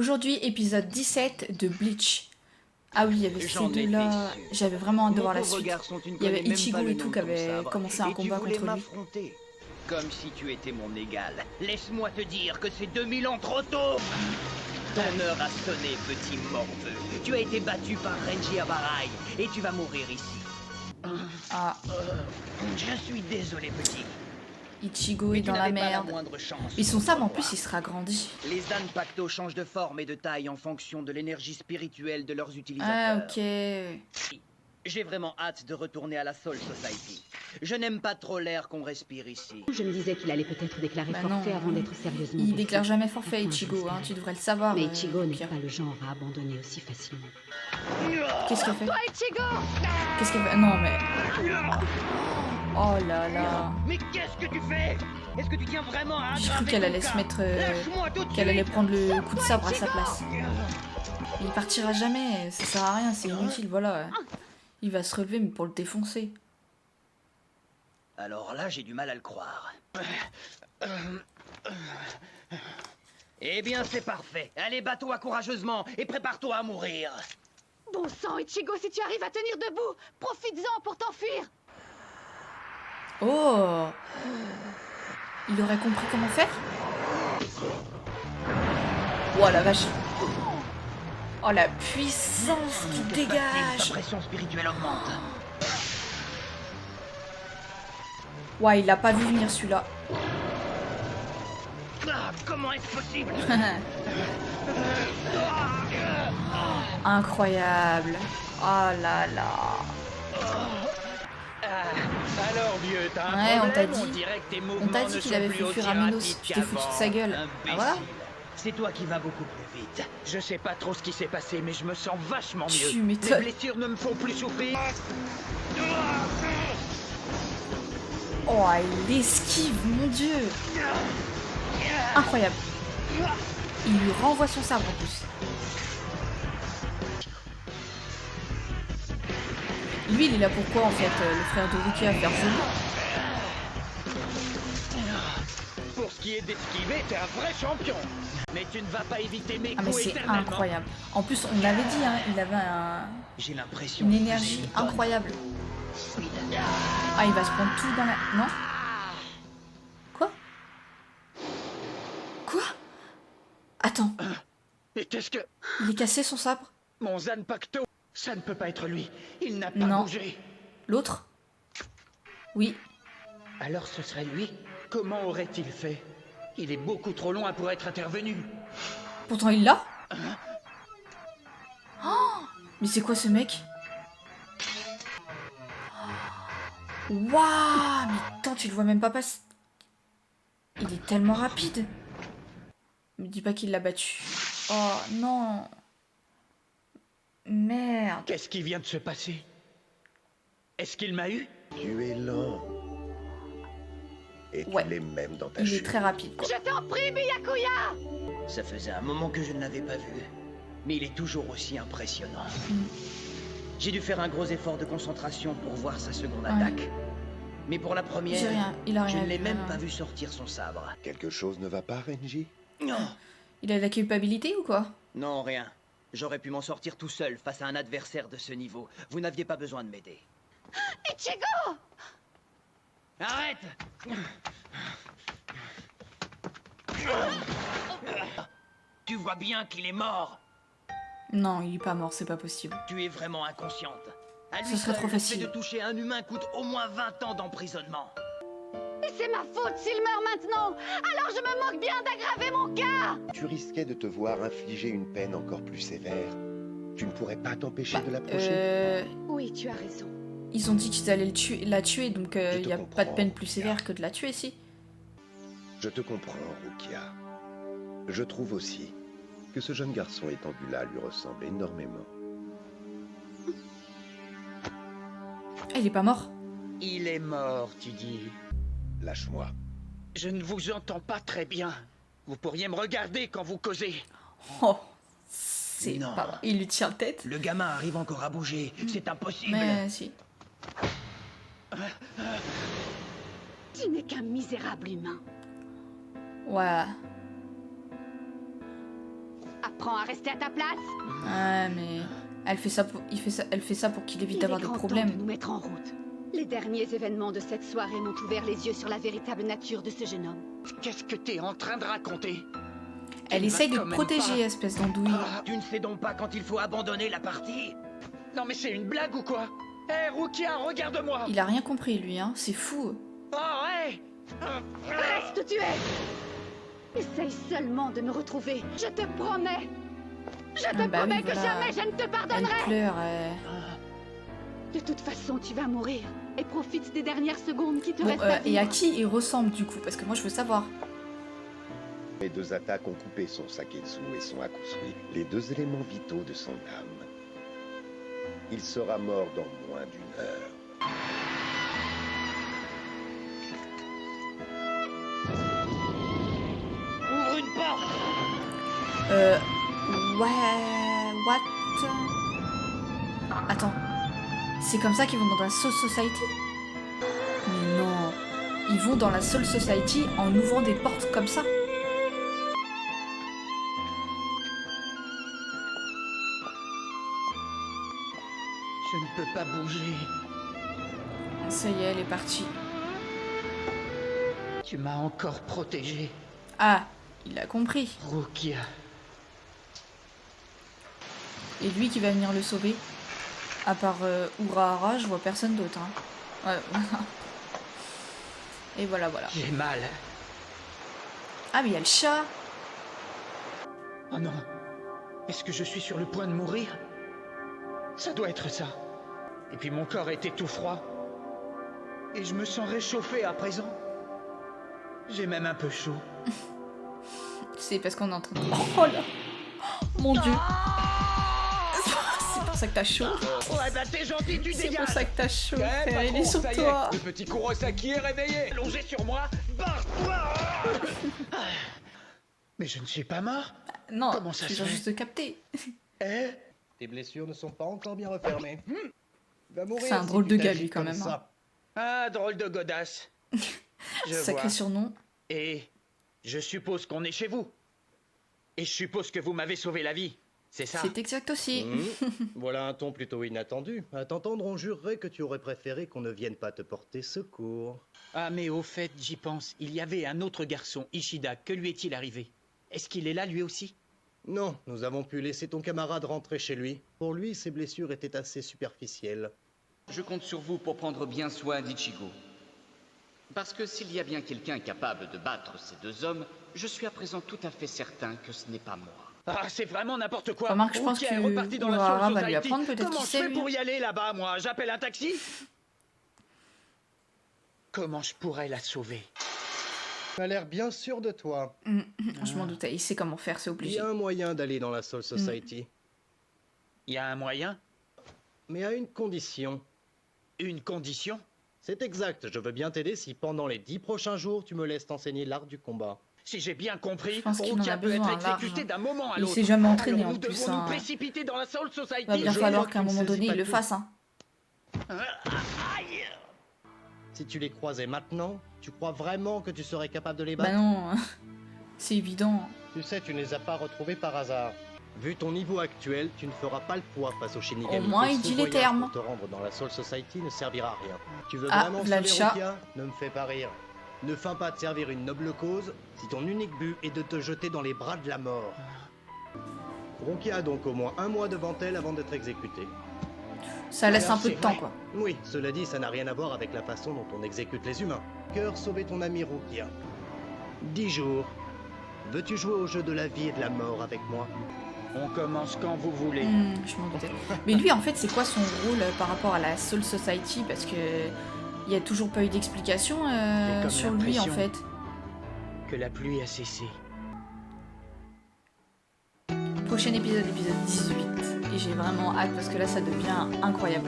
Aujourd'hui, épisode 17 de Bleach. Ah oui, il y avait ces deux-là. J'avais vraiment hâte de voir la suite. Il y avait Ichigo et tout qui avait commencé un combat contre lui. Comme si tu étais mon égal. Laisse-moi te dire que c'est 2000 ans trop tôt. Ton heure a sonné, petit morveux. Tu as été battu par Renji Abarai et tu vas mourir ici. Ah, Je suis désolé, petit. Ichigo est dans la merde. Et son sabre en plus il sera agrandi. Les Zanpakuto changent de forme et de taille en fonction de l'énergie spirituelle de leurs Ah utilisateurs. ok. J'ai vraiment hâte de retourner à la Soul Society. Je n'aime pas trop l'air qu'on respire ici. Je me disais qu'il allait peut-être déclarer Bah forfait non. avant d'être sérieusement Il blessé. déclare jamais forfait Enfin, Ichigo, j'espère. hein, tu devrais le savoir. Mais Ichigo n'est Pierre. pas le genre à abandonner aussi facilement. Qu'est-ce qu'elle fait? Toi, Ichigo! Qu'est-ce qu'elle fait? Non mais... Oh là là. Mais qu'est-ce que tu fais? Est-ce que tu tiens vraiment à J'ai cru qu'elle allait se mettre... qu'elle allait prendre le coup de sabre à sa place. Il partira jamais, ça sert à rien, c'est inutile, voilà. Il va se relever mais pour le défoncer. Alors là, j'ai du mal à le croire. Eh bien, c'est parfait. Allez, bats-toi courageusement et prépare-toi à mourir. Bon sang, Ichigo, si tu arrives à tenir debout, profites-en pour t'enfuir! Oh! Il aurait compris comment faire? Oh la vache! Oh la puissance qui Sa dégage! pression spirituelle augmente. Ouais, il l'a pas vu venir celui-là. Ah, comment est-ce possible? Incroyable! Oh là là! Alors vieux, t'as un Ouais, on t'a problème? dit. On dirait que tes On mouvements t'a ne dit qu'il sont avait plus fait aussi fuir Aminos, rapides tu t'es foutu de sa qu'avant. gueule. Ah Imbécile. voilà! C'est toi qui vas beaucoup plus vite. Je sais pas trop ce qui s'est passé, mais je me sens vachement mieux. Tu m'étonnes. Les blessures ne me font plus souffrir. Oh, il esquive, mon dieu! Incroyable! Il lui renvoie son sabre en plus. Lui, il est là pourquoi en fait, le frère de Rukia à faire joli. Pour ce qui est d'esquiver, t'es un vrai champion. Mais tu ne vas pas éviter mes Ah mais coups c'est éternellement. incroyable. En plus, on l'avait dit, hein, il avait J'ai l'impression une de énergie peser une tonne. incroyable. Ah, il va se prendre tout dans la... Non? Quoi? Quoi? Attends, Et qu'est-ce que... il est cassé son sabre? Mon Zanpakuto, ça ne peut pas être lui. Il n'a pas Non. bougé. L'autre? Oui. Alors ce serait lui? Comment aurait-il fait? Il est beaucoup trop loin pour être intervenu. Pourtant, il l'a. Oh, mais c'est quoi ce mec? Waouh! Mais attends, tu le vois même pas passer. Il est tellement rapide. Me dis pas qu'il l'a battu. Oh non. Merde. Qu'est-ce qui vient de se passer? Est-ce qu'il m'a eu? Tu es lent. Et Ouais. tu l'es même dans ta Il est chute. très rapide, quoi. Je t'en prie, Byakuya! Ça faisait un moment que je ne l'avais pas vu. Mais il est toujours aussi impressionnant. J'ai dû faire un gros effort de concentration pour voir sa seconde Ouais. attaque. Mais pour la J'ai première, rien. Il a je rien ne l'ai vu, même non. pas vu sortir son sabre. Quelque chose ne va pas, Renji? Non, Il a de la culpabilité ou quoi? non, rien. J'aurais pu m'en sortir tout seul face à un adversaire de ce niveau. Vous n'aviez pas besoin de m'aider. Ichigo! Arrête! Tu vois bien qu'il est mort. Non, il est pas mort, c'est pas possible. Tu es vraiment inconsciente. À lui Ce serait seul, trop le fait facile. de toucher un humain coûte au moins 20 ans d'emprisonnement. Et c'est ma faute s'il meurt maintenant! Alors je me moque bien d'aggraver mon cas! Tu risquais de te voir infliger une peine encore plus sévère. Tu ne pourrais pas t'empêcher de l'approcher? Oui, tu as raison. Ils ont dit qu'ils allaient la tuer, donc Je il te n'y a pas de comprends, peine plus Rukia. sévère que de la tuer, si. Je te comprends, Rukia. Je trouve aussi que ce jeune garçon étendu là lui ressemble énormément. Ah, il est pas mort. Il est mort, tu dis. Lâche-moi. Je ne vous entends pas très bien. Vous pourriez me regarder quand vous causez. Oh, c'est Non. pas vrai. Il lui tient tête. Le gamin arrive encore à bouger. C'est impossible. Mais si. Tu n'es qu'un misérable humain. Ouais. À Apprends à rester à ta place. Ouais, mais elle fait ça pour qu'il évite Il est d'avoir des grand temps problèmes. de nous mettre en route. Les derniers événements de cette soirée m'ont ouvert les yeux sur la véritable nature de ce jeune homme. Qu'est-ce que t'es en train de raconter? Elle Tu essaye vas de quand te même protéger, pas. espèce d'andouille. Tu ne sais donc pas quand il faut abandonner la partie? Non mais c'est une blague ou quoi? Hé, Rukia, regarde-moi! Il a rien compris, lui, hein. C'est fou. Oh, ouais! Reste où tu es. Essaye seulement de me retrouver. Je te promets. Je te Ah bah promets oui, que voilà. jamais je ne te Elle pardonnerai. pleure. De toute façon, tu vas mourir. Et profite des dernières secondes qui te Bon, restent à et à vivre. qui il ressemble, du coup? Parce que moi, je veux savoir. Les deux attaques ont coupé son Saketsu et son Akusui, les deux éléments vitaux de son âme. Il sera mort dans moins d'une heure. Ouvre une porte! Ouais... What? Attends. C'est comme ça qu'ils vont dans la Soul Society? Mais non. Ils vont dans la Soul Society en ouvrant des portes comme ça? Je ne peux pas bouger. Ça y est, elle est partie. Tu m'as encore protégé, Ah, il a compris. Rukia. Et lui qui va venir le sauver? À part Urahara, je vois personne d'autre. Hein. Ouais. Et voilà. J'ai mal. Ah, mais il y a le chat. Oh non. Est-ce que je suis sur le point de mourir? Ça doit être ça. Et puis mon corps était tout froid. Et je me sens réchauffé à présent. J'ai même un peu chaud. C'est parce qu'on est en train de... Oh là. Mon Dieu. C'est pour ça que t'as chaud. Ouais bah t'es gentil, tu C'est dégages. pour ça que t'as chaud, Eh, frère. Il patron, est sur ça y toi. Le petit Kurosaki est réveillé. Allongé sur moi. Barre-toi. Mais je ne suis pas mort. Non, Comment ça tu se viens fait? juste de capter. Eh? Tes blessures ne sont pas encore bien refermées. Va mourir C'est un si drôle tu de gars, t'agites lui, quand comme même, ça. Ah, drôle de godasse. Je Sacré vois. surnom. Et je suppose qu'on est chez vous. Et je suppose que vous m'avez sauvé la vie. C'est ça? C'est exact aussi. Voilà un ton plutôt inattendu. À t'entendre, on jurerait que tu aurais préféré qu'on ne vienne pas te porter secours. Ah, mais au fait, j'y pense. Il y avait un autre garçon, Ishida. Que lui est-il arrivé? Est-ce qu'il est là, lui aussi? Non, nous avons pu laisser ton camarade rentrer chez lui. Pour lui, ses blessures étaient assez superficielles. Je compte sur vous pour prendre bien soin d'Ichigo. Parce que s'il y a bien quelqu'un capable de battre ces deux hommes, je suis à présent tout à fait certain que ce n'est pas moi. Ah, c'est vraiment n'importe quoi. Remarque, je pense Ok, que reparti dans la Urahara Soul va lui Society. apprendre peut-être Comment qui je c'est, fais lui. pour y aller là-bas, moi? J'appelle un taxi? Comment je pourrais la sauver? Tu as l'air bien sûr de toi. Je m'en doutais. Il sait comment faire, c'est Il obligé. y a un moyen d'aller dans la Soul Society. Il y a un moyen? Mais à une condition. Une condition? C'est exact, je veux bien t'aider si pendant les 10 prochains jours, tu me laisses t'enseigner l'art du combat. Si j'ai bien compris, Je pense qu'il en Rukia a peut être besoin, exécuté large. d'un moment à Il l'autre. s'est jamais entraîné, Alors en nous plus, devons hein. nous précipiter dans la Soul Society. Va bien Je falloir vois qu'à un que tu ne moment donné, saisis il le pas fasse. Hein. Aïe! Si tu les croisais maintenant, tu crois vraiment que tu serais capable de les Bah battre? non, c'est évident. Tu sais, tu ne les as pas retrouvés par hasard. Vu ton niveau actuel, tu ne feras pas le poids face aux Shinigami. Au moins, Et il ce dit les voyage termes. Pour te rendre dans la Soul Society ne servira à rien. Tu veux Ah, vraiment v'là le sauver chat. Rukia? Ne me fais pas rire. Ne feins pas de servir une noble cause si ton unique but est de te jeter dans les bras de la mort. Rukia a donc au moins un mois devant elle avant d'être exécutée. Ça laisse un Alors, peu de c'est temps, vrai. quoi. Oui, cela dit, ça n'a rien à voir avec la façon dont on exécute les humains. Cœur, sauver ton ami Rukia. 10 jours. Veux-tu jouer au jeu de la vie et de la mort avec moi? On commence quand vous voulez. Je m'en doutais. Mais lui, en fait, c'est quoi son rôle par rapport à la Soul Society? Parce que il y a toujours pas eu d'explication J'ai comme sur lui, en l'impression. fait. Que la pluie a cessé. Prochain épisode, épisode 18. Et j'ai vraiment hâte parce que là, ça devient incroyable.